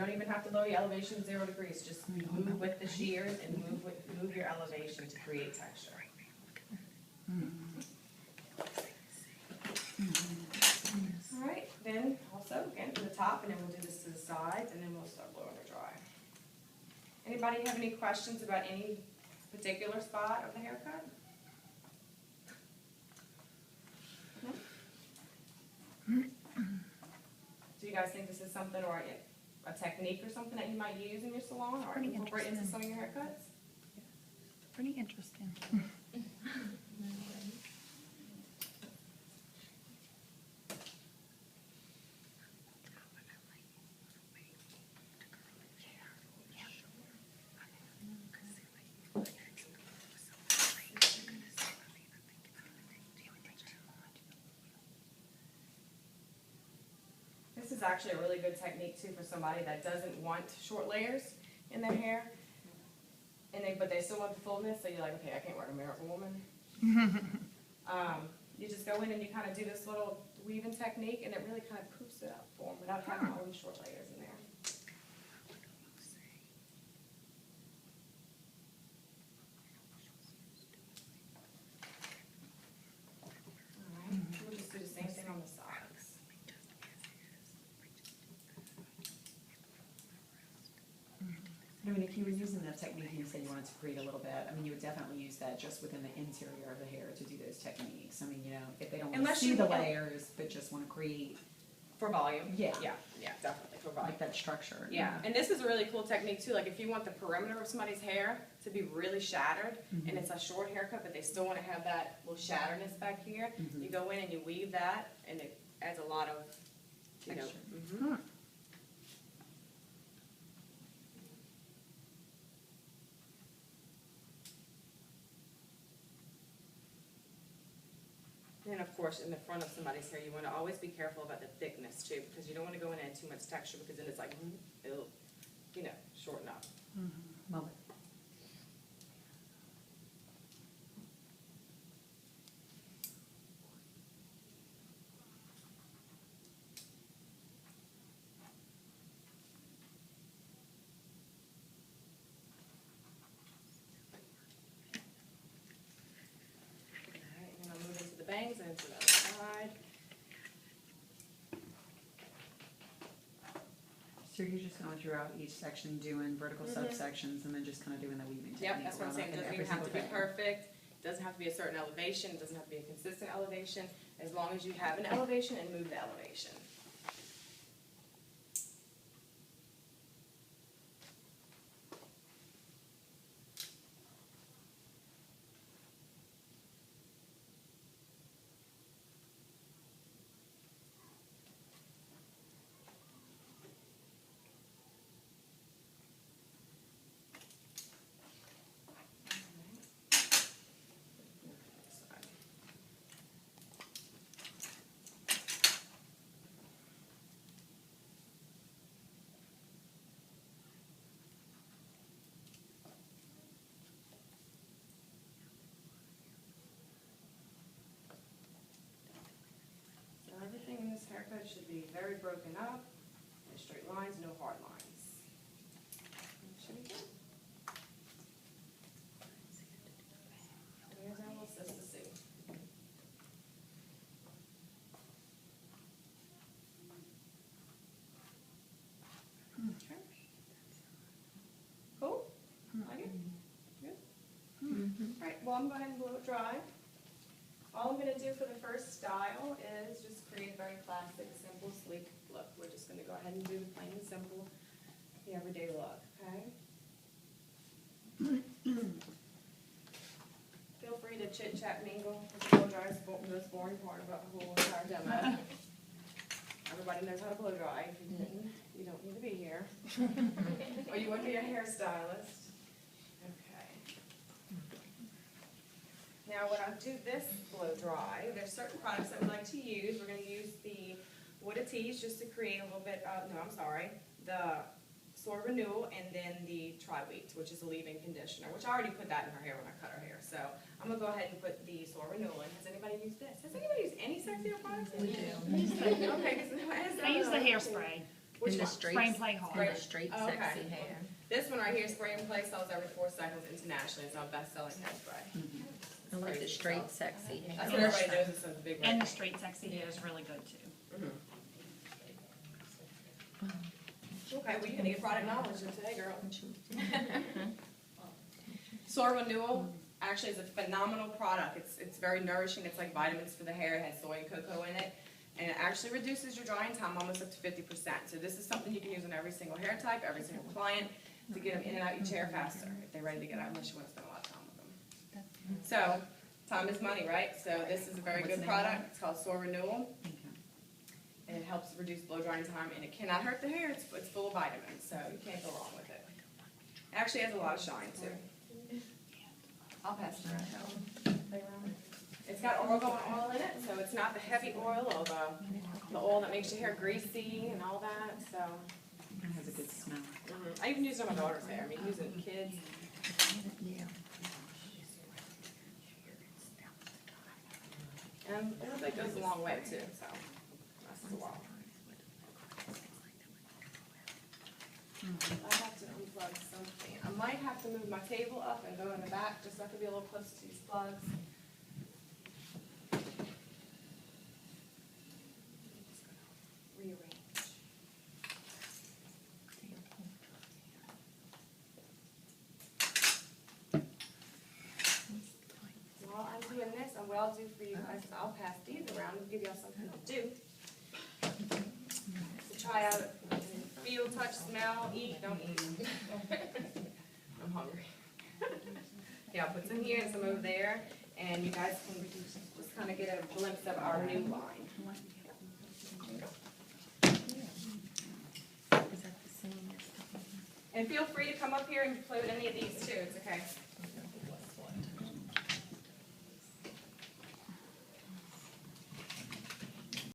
don't even have to lower your elevation 0 degrees, just move with the shears and move your elevation to create texture. All right, then also again to the top, and then we'll do this to the sides, and then we'll start blowing or dry. Anybody have any questions about any particular spot of the haircut? No? Do you guys think this is something or a technique or something that you might use in your salon or Pretty incorporate into interesting. some of your haircuts? Pretty interesting. This is actually a really good technique too for somebody that doesn't want short layers in their hair, and but they still want the fullness. So you're like, okay, I can't work a miracle woman. You just go in and you kind of do this little weaving technique, and it really kind of poofs it up for them without having all these short layers in there. All right, we'll just do the same thing on the sides. I mean, if you were using the technique you said you wanted to create a little bit, I mean, you would definitely use that just within the interior of the hair to do those techniques. I mean, you know, if they don't want to Unless see you- the layers, but just want to create For volume? Yeah. Yeah, definitely for volume. like that structure. Yeah, and this is a really cool technique too, like if you want the perimeter of somebody's hair to be really shattered, and it's a short haircut, but they still wanna have that little shatterness back here, you go in and you weave that, and it adds a lot of, you know. Texture. Mhm. And of course, in the front of somebody's hair, you wanna always be careful about the thickness too, because you don't wanna go in and add too much texture, because then it's like, it'll, you know, shorten up. Love it. Alright, and then I'll move into the bangs and into the other side. So you're just going throughout each section, doing vertical subsections, and then just kind of doing the weaving technique. Yep, that's what I'm around saying, it in doesn't every even have to be single thing. perfect, it doesn't have to be a certain elevation, it doesn't have to be a consistent elevation, as long as you have an elevation and move the elevation. So everything in this haircut should be very broken up, no straight lines, no hard lines. Should be good. There's our little sister Sue. Okay. Cool? Like it? Good? Alright, well, I'm going to go ahead and blow it dry. All I'm going to do for the first style is just create a very classic, simple, sleek look. We're just going to go ahead and do the plain and simple, the everyday look, okay? Feel free to chit chat, mingle. The blow dry is the most boring part about the whole entire demo. Everybody knows how to blow dry. If you didn't, you don't need to be here. Or you wouldn't be a hairstylist. Okay. Now, when I do this blow dry, there's certain products that we like to use. We're going to use the Wooded Teas just to create a little bit of, no, I'm sorry, the Soar Renewal, and then the Tri-Weeks, which is a leave-in conditioner, which I already put that in her hair when I cut her hair. So I'm going to go ahead and put the Soar Renewal in. Has anybody used this? Has anybody used any sexier products? We do. Okay, 'cause I use the hairspray. Which In the one? straight, Spray and play in hard. the straight Oh, okay. sexy hair. This one right here, Spray and Play, sells every 4 seconds internationally. It's our best-selling hairspray. I like the straight sexy hair. That's what everybody knows. It's a big. And the straight sexy hair is really good too. Okay, well, you're gonna get product knowledge today, girl. Soy Renewal actually is a phenomenal product. It's very nourishing. It's like vitamins for the hair. It has soy and cocoa in it. And it actually reduces your drying time almost up to 50%. So this is something you can use on every single hair type, every single client, to get them in and out each hair faster if they're ready to get out, unless you want to spend a lot of time with them. So, time is money, right? So this is a very What's good the name of product. It's called Soy Renewal. And it helps reduce blow drying time, and it cannot hurt the hair. It's full of vitamins, so you can't go wrong with it. It actually has a lot of shine, too. I'll pass it around. It's got argan oil in it, so it's not the heavy oil or the oil that makes your hair greasy and all that, so. It has a good smell. I even use it on my daughter's hair. I mean, use it with kids. And it looks like it goes a long way, too, so. Lasts a while. I have to unplug something. I might have to move my table up and go in the back, just so I can be a little closer to these plugs. Rearrange. While I'm doing this, and what I'll do for you guys is I'll pass these around and give y'all something to do. To try out, feel, touch, smell, eat, don't eat. I'm hungry. Yeah, I'll put some here and some over there, and you guys can just kind of get a glimpse of our new line. And feel free to come up here and play with any of these too, it's okay.